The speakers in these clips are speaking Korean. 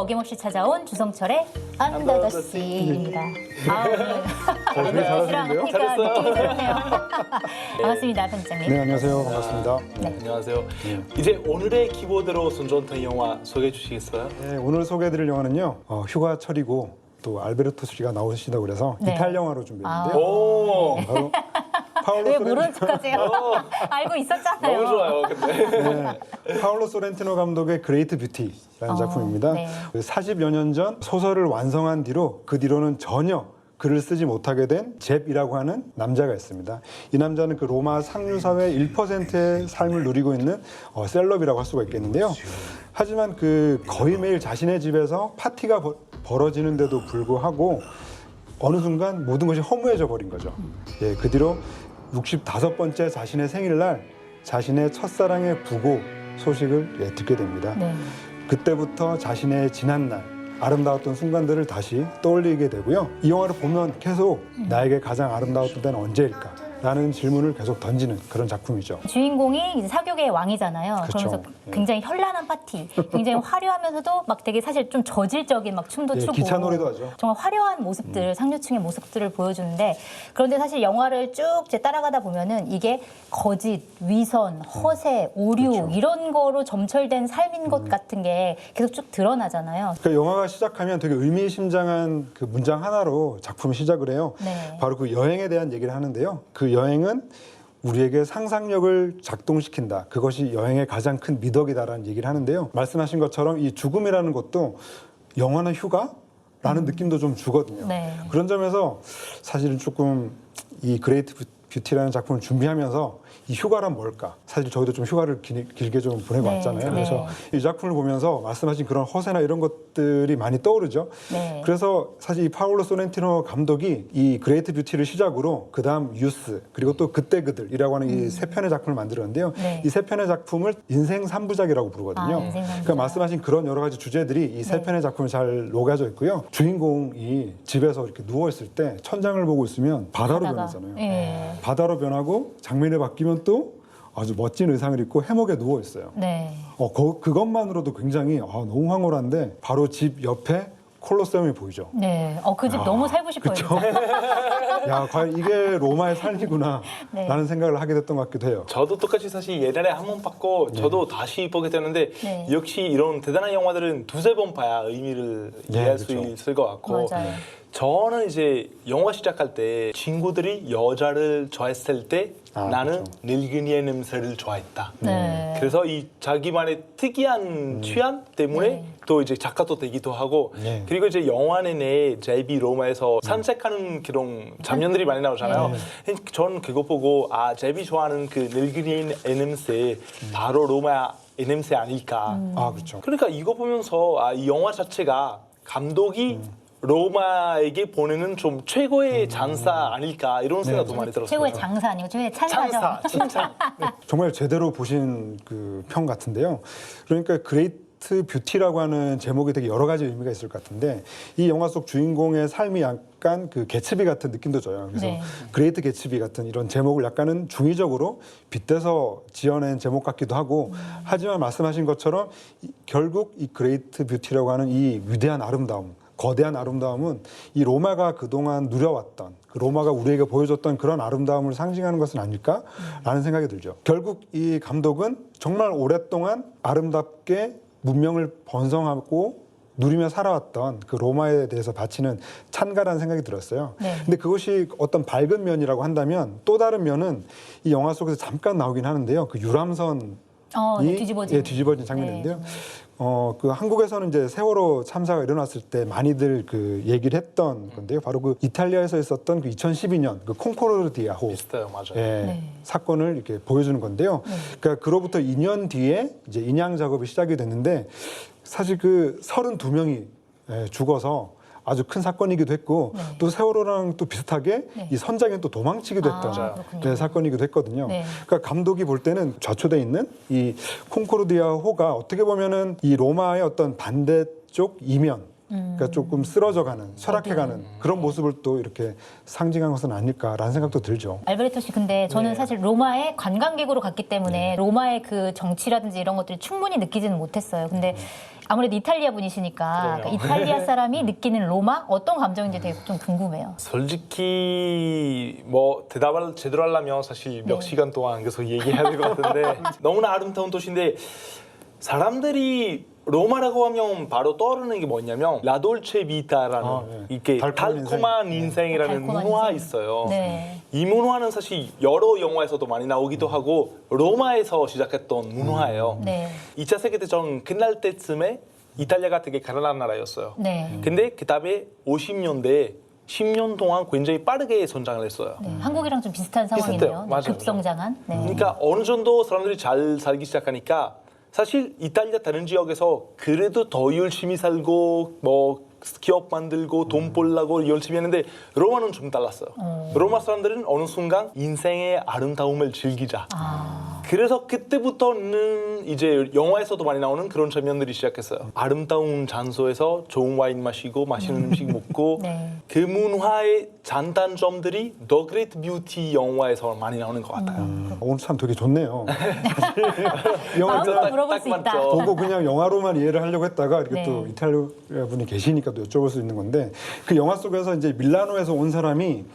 어김없이 찾아온 주성철의 언더더씨입니다. 되게 잘하시는데요? 잘했어요. 느낌이 새롭네요. 반갑습니다, 편집장님. 네, 안녕하세요. 반갑습니다. 안녕하세요. 이제 오늘의 키워드로 선정된 영화 소개해 주시겠어요? 네, 오늘 소개해드릴 영화는요. 휴가철이고 또 알베르토 씨가 나오신다고 그래서 네. 이탈 영화로 준비했는데요. 오, 바로 파울로 왜 모르는 척하세요? 알고 있었잖아요. 너무 좋아요. 근데 파울로 소렌티노 감독의 그레이트 뷰티라는 작품입니다. 네. 40여 년 전 소설을 완성한 뒤로 그 뒤로는 전혀 글을 쓰지 못하게 된 잽이라고 하는 남자가 있습니다. 이 남자는 그 로마 상류사회 1%의 삶을 누리고 있는 셀럽이라고 할 수가 있겠는데요. 하지만 그 거의 매일 자신의 집에서 파티가 벌어지는데도 불구하고 어느 순간 모든 것이 허무해져 버린 거죠. 예, 그 뒤로 65번째 자신의 생일날 자신의 첫사랑의 부고 소식을 듣게 됩니다. 네. 그때부터 자신의 지난날 아름다웠던 순간들을 다시 떠올리게 되고요. 이 영화를 보면 계속 나에게 가장 아름다웠던 때는 언제일까? 라는 질문을 계속 던지는 그런 작품이죠. 주인공이 이제 사교계의 왕이잖아요. 그렇죠. 그러면서 굉장히 현란한 파티, 굉장히 화려하면서도 막 되게 사실 좀 저질적인 막 춤도 예, 추고 기차놀이도 하죠. 정말 화려한 모습들, 상류층의 모습들을 보여주는데 그런데 사실 영화를 쭉 이제 따라가다 보면은 이게 거짓, 위선, 허세, 오류 그렇죠. 이런 거로 점철된 삶인 것 같은 게 계속 쭉 드러나잖아요. 그 영화가 시작하면 되게 의미심장한 그 문장 하나로 작품이 시작을 해요. 네. 바로 그 여행에 대한 얘기를 하는데요. 그 여행은 우리에게 상상력을 작동시킨다. 그것이 여행의 가장 큰 미덕이다라는 얘기를 하는데요. 말씀하신 것처럼 이 죽음이라는 것도 영화나 휴가라는 느낌도 좀 주거든요. 네. 그런 점에서 사실은 조금 이 그레이트 뷰티라는 작품을 준비하면서 이 휴가란 뭘까? 사실 저희도 좀 휴가를 길게 좀 보내고 네, 왔잖아요. 네. 그래서 이 작품을 보면서 말씀하신 그런 허세나 이런 것들이 많이 떠오르죠. 네. 그래서 사실 이 파울로 소렌티노 감독이 이 그레이트 뷰티를 시작으로 그 다음 유스 그리고 또 그때 그들이라고 하는 이 세 편의 작품을 만들었는데요. 네. 이 세 편의 작품을 인생 3부작이라고 부르거든요. 인생 3부작. 그러니까 말씀하신 그런 여러 가지 주제들이 이 세 네. 편의 작품에 잘 녹아져 있고요. 주인공이 집에서 이렇게 누워있을 때 천장을 보고 있으면 바다로 바다가. 변하잖아요. 예. 바다로 변하고 장면이 바뀌면 또 아주 멋진 의상을 입고 해먹에 누워 있어요. 네. 그것만으로도 굉장히 너무 황홀한데 바로 집 옆에 콜로세움이 보이죠. 네. 그 집 너무 살고 싶어요. 그쵸? 진짜. 야, 과연 이게 로마의 삶이구나 네. 라는 생각을 하게 됐던 것 같기도 해요. 저도 똑같이 사실 예전에 한 번 봤고 저도 다시 보게 되는데 네. 역시 이런 대단한 영화들은 두세 번 봐야 의미를 이해할 수 그렇죠. 있을 것 같고 맞아요. 저는 이제 영화 시작할 때 친구들이 여자를 좋아했을 때 나는 그렇죠. 늙은이의 냄새를 좋아했다. 네. 그래서 이 자기만의 특이한 취향 때문에 네. 또 이제 작가도 되기도 하고 네. 그리고 이제 영화 내내 제비 로마에서 산책하는 그런 장면들이 많이 나오잖아요. 저는 그거 보고 제비 좋아하는 그 늙은이의 냄새 바로 로마의 냄새 아닐까. 그렇죠. 그러니까 이거 보면서 이 영화 자체가 감독이 로마에게 보내는 좀 최고의 장사 아닐까 이런 생각도 많이 들었어요. 최고의 장사 아니고 최고의 찬사죠. 장사, 진짜. 정말 제대로 보신 그 평 같은데요. 그러니까 그레이트 뷰티라고 하는 제목이 되게 여러 가지 의미가 있을 것 같은데 이 영화 속 주인공의 삶이 약간 그 개츠비 같은 느낌도 줘요. 그래서 네. 그레이트 개츠비 같은 이런 제목을 약간은 중의적으로 빗대서 지어낸 제목 같기도 하고 하지만 말씀하신 것처럼 결국 이 그레이트 뷰티라고 하는 이 위대한 아름다움 거대한 아름다움은 이 로마가 그동안 누려왔던 그 로마가 우리에게 보여줬던 그런 아름다움을 상징하는 것은 아닐까라는 생각이 들죠. 결국 이 감독은 정말 오랫동안 아름답게 문명을 번성하고 누리며 살아왔던 그 로마에 대해서 바치는 찬가라는 생각이 들었어요. 네. 근데 그것이 어떤 밝은 면이라고 한다면 또 다른 면은 이 영화 속에서 잠깐 나오긴 하는데요. 그 유람선이 네, 뒤집어진. 뒤집어진 장면인데요. 그 한국에서는 이제 세월호 참사가 일어났을 때 많이들 그 얘기를 했던 건데요. 바로 그 이탈리아에서 있었던 그 2012년 그 콩코르디아호 비슷해요, 맞아요. 네. 사건을 이렇게 보여주는 건데요. 그러니까 그로부터 2년 뒤에 이제 인양 작업이 시작이 됐는데 사실 그 32명이 죽어서 아주 큰 사건이기도 했고 또 세월호랑 또 비슷하게 이 선장이 또 도망치기도 했던 사건이기도 했거든요. 네. 그러니까 감독이 볼 때는 좌초돼 있는 이 콩코르디아호가 어떻게 보면은 이 로마의 어떤 반대쪽 이면 그러니까 조금 쓰러져가는, 쇠락해가는 그런 모습을 또 이렇게 상징한 것은 아닐까라는 생각도 들죠. 알베르토 씨, 근데 저는 사실 로마에 관광객으로 갔기 때문에 로마의 그 정치라든지 이런 것들이 충분히 느끼지는 못했어요. 근데 아무래도 이탈리아 분이시니까 그럼요. 이탈리아 사람이 느끼는 로마 어떤 감정인지 되게 좀 궁금해요. 솔직히 뭐 대답을 제대로 하려면 사실 몇 네. 시간 동안 계속 얘기해야 될 것 같은데 너무나 아름다운 도시인데 사람들이 로마라고 하면 바로 떠오르는 게 뭐냐면 라돌체 비타라는 네. 이렇게 달콤한 인생이라는 달콤한 문화 인생. 있어요. 네. 이 문화는 사실 여러 영화에서도 많이 나오기도 하고 로마에서 시작했던 문화예요. 네. 2차 세계대전 끝날 때쯤에 이탈리아가 되게 가난한 나라였어요. 네. 근데 그다음에 50년대에 10년 동안 굉장히 빠르게 성장을 했어요. 네. 한국이랑 좀 비슷한 비슷해요. 상황이네요. 맞아요. 급성장한. 네. 그러니까 어느 정도 사람들이 잘 살기 시작하니까 사실 이탈리아 다른 지역에서 그래도 더 열심히 살고 뭐 기업 만들고 돈 벌려고 열심히 했는데 로마는 좀 달랐어요. 로마 사람들은 어느 순간 인생의 아름다움을 즐기자. 그래서 그때부터는 이제 영화에서도 많이 나오는 그런 장면들이 시작했어요. 아름다운 장소에서 좋은 와인 마시고 맛있는 음식 먹고 네. 그 문화의 장단점들이 The Great Beauty 영화에서 많이 나오는 것 같아요. 오늘 참 되게 좋네요. 이 영화 마음껏 그냥 물어볼 수 있다. 맞죠. 보고 그냥 영화로만 이해를 하려고 했다가 이렇게 네. 또 이탈리아 분이 계시니까 또 여쭤볼 수 있는 건데 그 영화 속에서 이제 밀라노에서 온 사람이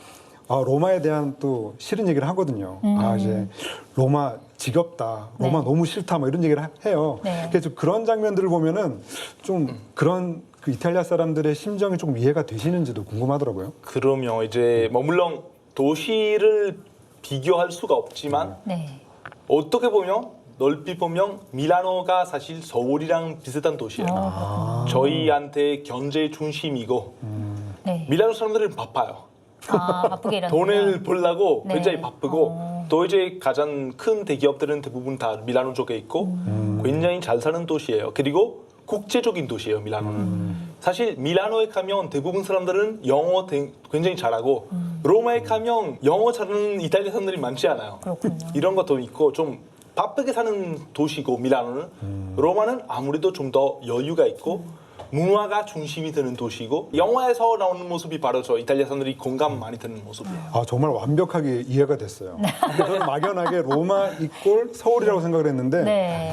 로마에 대한 또 싫은 얘기를 하거든요. 이제 로마 지겹다, 로마 네. 너무 싫다, 뭐 이런 얘기를 해요. 네. 그래서 그런 장면들을 보면은 좀 그런 그 이탈리아 사람들의 심정이 조금 이해가 되시는지도 궁금하더라고요. 그러면 이제 뭐 물론 도시를 비교할 수가 없지만 네. 어떻게 보면 넓이 보면 밀라노가 사실 서울이랑 비슷한 도시예요. 저희한테 경제 중심이고 네. 밀라노 사람들은 바빠요. 바쁘게 일하는 돈을 벌려고 네. 굉장히 바쁘고 또 이제 가장 큰 대기업들은 대부분 다 밀라노 쪽에 있고 굉장히 잘 사는 도시예요. 그리고 국제적인 도시예요, 밀라노는. 사실 밀라노에 가면 대부분 사람들은 영어 굉장히 잘하고 로마에 가면 영어 잘하는 이탈리아 사람들이 많지 않아요. 그렇군요. 이런 것도 있고 좀 바쁘게 사는 도시고 밀라노는 로마는 아무래도 좀 더 여유가 있고 문화가 중심이 되는 도시고 영화에서 나오는 모습이 바로 저 이탈리아 사람들이 공감 많이 되는 모습이에요. 정말 완벽하게 이해가 됐어요. 저는 막연하게 로마 이꼴 서울이라고 생각을 했는데 네.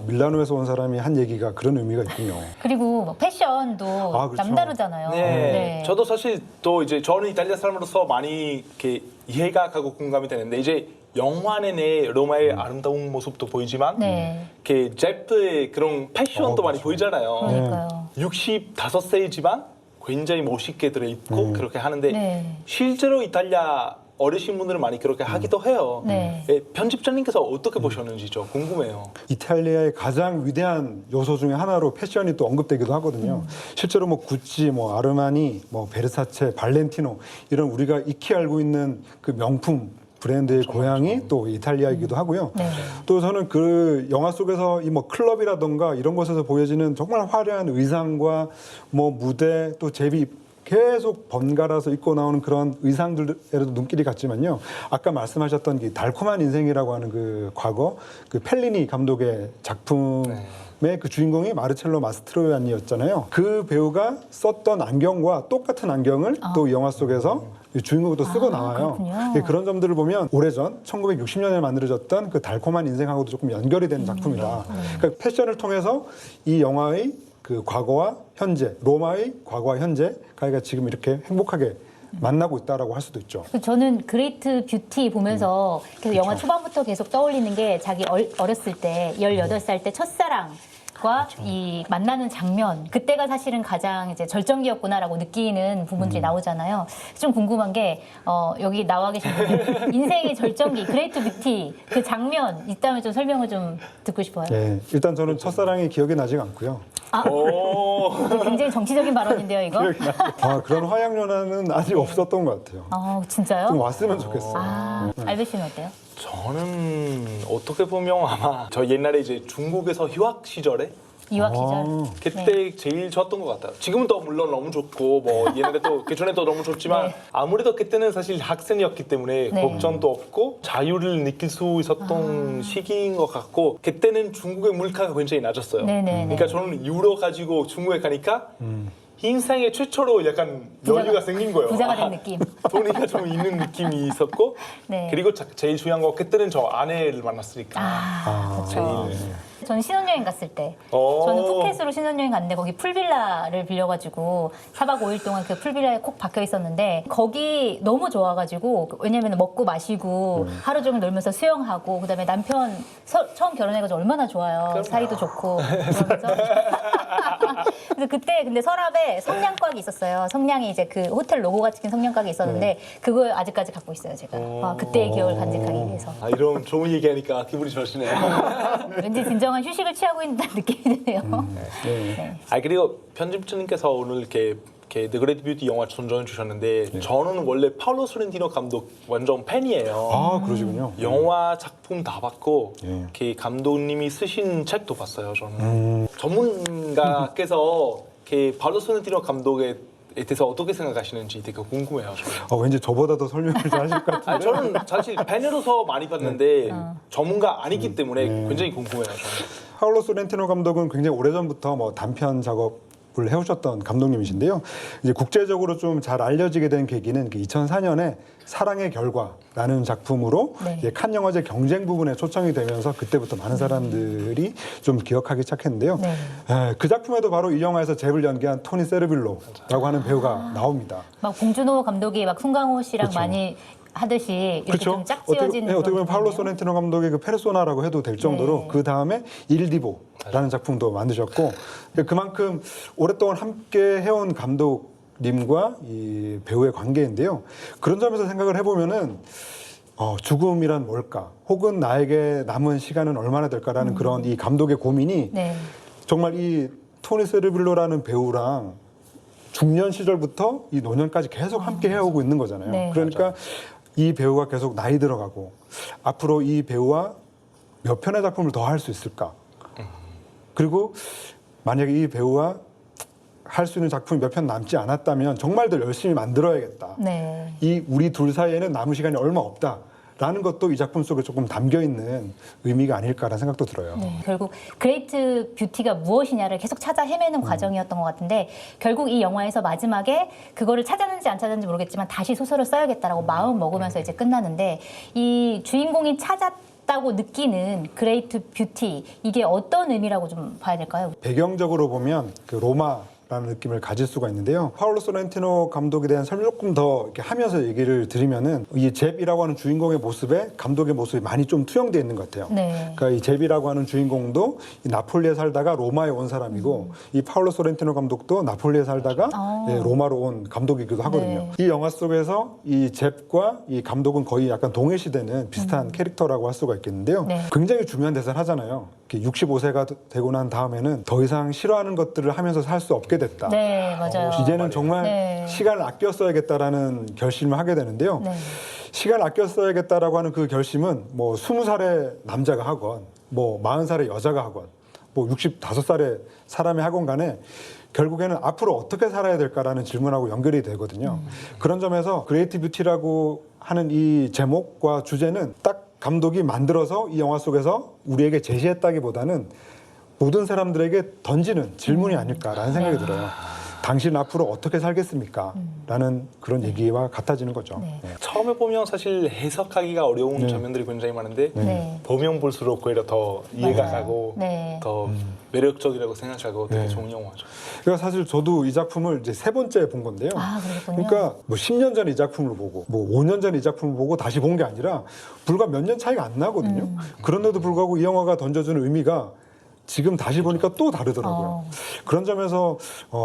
밀라노에서 온 사람이 한 얘기가 그런 의미가 있군요. 그리고 뭐 패션도 그렇죠. 남다르잖아요. 네. 저도 사실 또 이제 저는 이탈리아 사람으로서 많이 이렇게 이해가 가고 공감이 되는데 이제 영화 내내 로마의 아름다운 모습도 보이지만 네. 그 제프의 그런 패션도 많이 보이잖아요. 그러니까요. 65세이지만 굉장히 멋있게 들어입고 그렇게 하는데 네. 실제로 이탈리아 어르신 분들은 많이 그렇게 하기도 해요. 네. 편집자님께서 어떻게 보셨는지 저 궁금해요. 이탈리아의 가장 위대한 요소 중에 하나로 패션이 또 언급되기도 하거든요. 실제로 뭐 구찌, 뭐 아르마니, 뭐 베르사체, 발렌티노 이런 우리가 익히 알고 있는 그 명품 브랜드의 고향이 또 이탈리아이기도 하고요. 네. 또 저는 그 영화 속에서 이 뭐 클럽이라던가 이런 곳에서 보여지는 정말 화려한 의상과 뭐 무대 또 제비 계속 번갈아서 입고 나오는 그런 의상들에도 눈길이 갔지만요. 아까 말씀하셨던 이 달콤한 인생이라고 하는 그 과거 그 펠리니 감독의 작품의 그 주인공이 마르첼로 마스트로이안니였잖아요. 그 배우가 썼던 안경과 똑같은 안경을 또 이 영화 속에서 이 주인공도 쓰고 나와요. 그렇군요. 예, 그런 점들을 보면 오래전 1960년에 만들어졌던 그 달콤한 인생하고도 조금 연결이 되는 작품이다. 그러니까 패션을 통해서 이 영화의 그 과거와 현재, 로마의 과거와 현재가 지금 이렇게 행복하게 만나고 있다라고 할 수도 있죠. 저는 그레이트 뷰티 보면서 계속 영화 초반부터 계속 떠올리는 게 자기 어렸을 때 18살 때 첫사랑과 이 만나는 장면 그때가 사실은 가장 이제 절정기였구나라고 느끼는 부분들이 나오잖아요. 좀 궁금한 게 여기 나와 계신 분들 인생의 절정기 그레이트 뷰티 그 장면 있다면 좀 설명을 좀 듣고 싶어요. 예, 일단 저는 첫사랑이 기억이 나지가 않고요. 오. 굉장히 정치적인 발언인데요, 이거? 그런 화양연화는 아직 없었던 것 같아요. 진짜요? 좀 왔으면 좋겠어요. 알베 씨는 어때요? 저는 어떻게 보면 아마 저 옛날에 이제 중국에서 휴학 시절에 유학 시절. 그때 제일 좋았던 것 같아요. 지금은 또 물론 너무 좋고 뭐 옛날에 또 그전에도 너무 좋지만 네. 아무래도 그때는 사실 학생이었기 때문에 네. 걱정도 없고 자유를 느낄 수 있었던 시기인 것 같고 그때는 중국의 물가가 굉장히 낮았어요. 네네네. 그러니까 저는 유로 가지고 중국에 가니까 인생의 최초로 약간 여유가 생긴 거예요. 부자가 된 느낌. 돈이가 좀 있는 느낌이 있었고 네. 그리고 제일 중요한 거 그때는 저 아내를 만났으니까 그렇죠. 저는 신혼여행 갔을 때 오. 저는 푸켓으로 신혼여행 갔는데 거기 풀빌라를 빌려가지고 4박 5일 동안 그 풀빌라에 콕 박혀 있었는데 거기 너무 좋아가지고 왜냐면 먹고 마시고 하루 종일 놀면서 수영하고 그다음에 남편 처음 결혼해가지고 얼마나 좋아요. 사이도 좋고 그러면서 그래서 그때 근데 서랍에 성냥곽이 있었어요. 성냥이 이제 그 호텔 로고가 찍힌 성냥곽이 있었는데 그걸 아직까지 갖고 있어요. 제가 그때의 기억을 간직하기 위해서. 아, 이런 좋은 얘기하니까 기분이 좋으시네요. 왠지 진정한 휴식을 취하고 있는 느낌이 드네요. 네. 아 그리고 편집자님께서 오늘 이렇게 The Great Beauty 영화 선정해 주셨는데 저는 원래 파울로 소렌티노 감독 완전 팬이에요. 아, 그러시군요. 영화 작품 다 봤고 예. 그 감독님이 쓰신 책도 봤어요. 저는 전문가께서 그 파울로 소렌티노 감독에 대해서 어떻게 생각하시는지 되게 궁금해요. 저는. 왠지 저보다 더 설명을 잘 하실 것 같은데. 아, 저는 사실 팬으로서 많이 봤는데 전문가 아니기 때문에 굉장히 궁금해요. 저는. 파울로 소렌티노 감독은 굉장히 오래전부터 뭐 단편 작업을 해오셨던 감독님이신데요. 이제 국제적으로 좀 잘 알려지게 된 계기는 2004년에 사랑의 결과라는 작품으로 네. 이제 칸 영화제 경쟁 부분에 초청이 되면서 그때부터 많은 사람들이 좀 기억하기 시작했는데요. 네. 그 작품에도 바로 이 영화에서 잽을 연기한 토니 세르빌로라고 하는 배우가 나옵니다. 막 봉준호 감독이 막 송강호 씨랑 그렇죠. 많이 하듯이 이렇게 그렇죠. 좀 짝지어진 어떻게 보면 그런 파울로 느낌이네요. 소렌티노 감독의 그 페르소나라고 해도 될 정도로 네. 그 다음에 일디보라는 작품도 만드셨고 그만큼 오랫동안 함께 해온 감독님과 이 배우의 관계인데요. 그런 점에서 생각을 해보면은 죽음이란 뭘까? 혹은 나에게 남은 시간은 얼마나 될까라는 그런 이 감독의 고민이 네. 정말 이 토니 세르빌로라는 배우랑 중년 시절부터 이 노년까지 계속 함께 해오고 있는 거잖아요. 네. 그러니까 이 배우가 계속 나이 들어가고 앞으로 이 배우와 몇 편의 작품을 더 할 수 있을까? 그리고 만약에 이 배우와 할 수 있는 작품이 몇 편 남지 않았다면 정말 더 열심히 만들어야겠다. 네. 이 우리 둘 사이에는 남은 시간이 얼마 없다라는 것도 이 작품 속에 조금 담겨 있는 의미가 아닐까라는 생각도 들어요. 네, 결국 그레이트 뷰티가 무엇이냐를 계속 찾아 헤매는 과정이었던 것 같은데 결국 이 영화에서 마지막에 그거를 찾았는지 안 찾았는지 모르겠지만 다시 소설을 써야겠다라고 마음 먹으면서 이제 끝나는데 이 주인공이 찾았다고 느끼는 그레이트 뷰티 이게 어떤 의미라고 좀 봐야 될까요? 배경적으로 보면 그 로마라는 느낌을 가질 수가 있는데요. 파울로 소렌티노 감독에 대한 설명 조금 더 이렇게 하면서 얘기를 드리면은 이 잽이라고 하는 주인공의 모습에 감독의 모습이 많이 좀 투영되어 있는 것 같아요. 네. 그러니까 이 잽이라고 하는 주인공도 이 나폴리에 살다가 로마에 온 사람이고 이 파울로 소렌티노 감독도 나폴리에 살다가 예, 로마로 온 감독이기도 하거든요. 이 영화 속에서 이 잽과 이 감독은 거의 약간 동일시되는 비슷한 캐릭터라고 할 수가 있겠는데요. 네. 굉장히 중요한 대사를 하잖아요. 65세가 되고 난 다음에는 더 이상 싫어하는 것들을 하면서 살 수 없게 됐다. 네, 맞아요. 이제는 정말 네. 시간을 아껴 써야겠다라는 결심을 하게 되는데요. 네. 시간을 아껴 써야겠다라고 하는 그 결심은 뭐 20살의 남자가 하건 뭐 40살의 여자가 하건 뭐 65살의 사람이 하건 간에 결국에는 앞으로 어떻게 살아야 될까라는 질문하고 연결이 되거든요. 그런 점에서 그레이트 뷰티라고 하는 이 제목과 주제는 딱 감독이 만들어서 이 영화 속에서 우리에게 제시했다기보다는 모든 사람들에게 던지는 질문이 아닐까라는 생각이 들어요. 당신 앞으로 어떻게 살겠습니까? 라는 그런 얘기와 같아지는 거죠. 네. 네. 처음에 보면 사실 해석하기가 어려운 장면들이 굉장히 많은데 네. 보면 볼수록 오히려 더 이해가 맞아요. 가고 네. 더 매력적이라고 생각하고 되게 네. 좋은 영화죠. 그러니까 사실 저도 이 작품을 이제 3번째 본 건데요. 아, 그렇군요. 그러니까 뭐 10년 전에 이 작품을 보고 뭐 5년 전에 이 작품을 보고 다시 본 게 아니라 불과 몇 년 차이가 안 나거든요. 그런데도 불구하고 이 영화가 던져주는 의미가 지금 다시 보니까 또 다르더라고요. 그런 점에서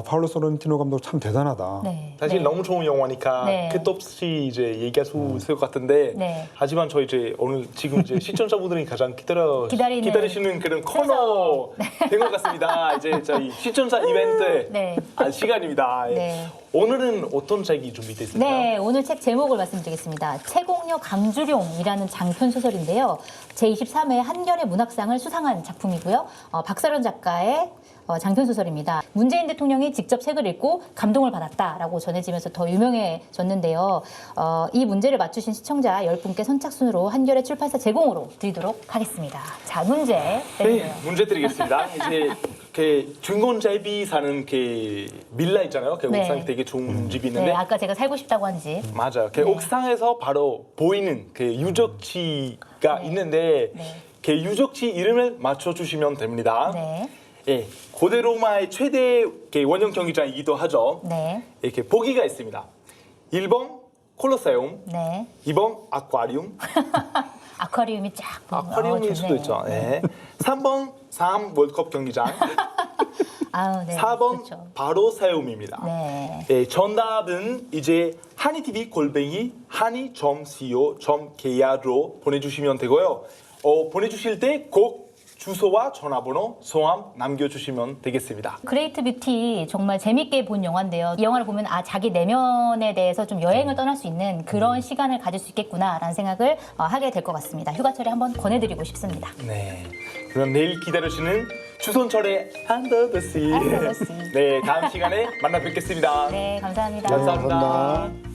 파울로 소렌티노 감독 참 대단하다. 네. 사실 네. 너무 좋은 영화니까 네. 끝도 없이 이제 얘기할 수 있을 것 같은데 네. 하지만 저 이제 오늘 지금 이제 시청자분들이 가장 기다리시는 그런 코너 된 것 같습니다. 이제 저희 시청자 이벤트 네. 시간입니다. 네. 오늘은 어떤 책이 준비되어 있습니까? 네, 오늘 책 제목을 말씀드리겠습니다. 채공녀 강주룡이라는 장편 소설인데요. 제23회 한겨레 문학상을 수상한 작품이고요. 박사련 작가의 장편 소설입니다. 문재인 대통령이 직접 책을 읽고 감동을 받았다라고 전해지면서 더 유명해졌는데요. 이 문제를 맞추신 시청자 10분께 선착순으로 한겨레 출판사 제공으로 드리도록 하겠습니다. 자, 문제 내주세요. 네, 문제 드리겠습니다. 이제 그 중곤 제비 사는 그 빌라 있잖아요. 그 네. 옥상에 되게 좋은 집이 있는데 네, 아까 제가 살고 싶다고 한 집. 맞아요. 그 네. 옥상에서 바로 보이는 그 유적지가 있는데 네. 그 유적지 이름을 맞춰주시면 됩니다. 네. 예, 고대 로마의 최대 원형 경기장이기도 하죠. 네. 이렇게 보기가 있습니다. 1번 콜로세움, 네. 2번 아쿠아리움, 아쿠아리움이 쫙 보이는 아쿠아리움일 수도 있죠. 예. 3번 삼 월드컵 경기장, 아우, 네. 4번 그렇죠. 바로세움입니다. 네. 예, 정답은 이제 한이TV@co.kr로 보내주시면 되고요. 보내주실 때 꼭 주소와 전화번호, 성함 남겨주시면 되겠습니다. 그레이트 뷰티 정말 재밌게 본 영화인데요. 이 영화를 보면 자기 내면에 대해서 좀 여행을 떠날 수 있는 그런 시간을 가질 수 있겠구나라는 생각을 하게 될 것 같습니다. 휴가철에 한번 권해드리고 싶습니다. 네. 그럼 내일 기다려주시는 주손철의 Under the Sea. Under the Sea. 네, 다음 시간에 만나 뵙겠습니다. 네, 감사합니다. 네, 감사합니다. 감사합니다.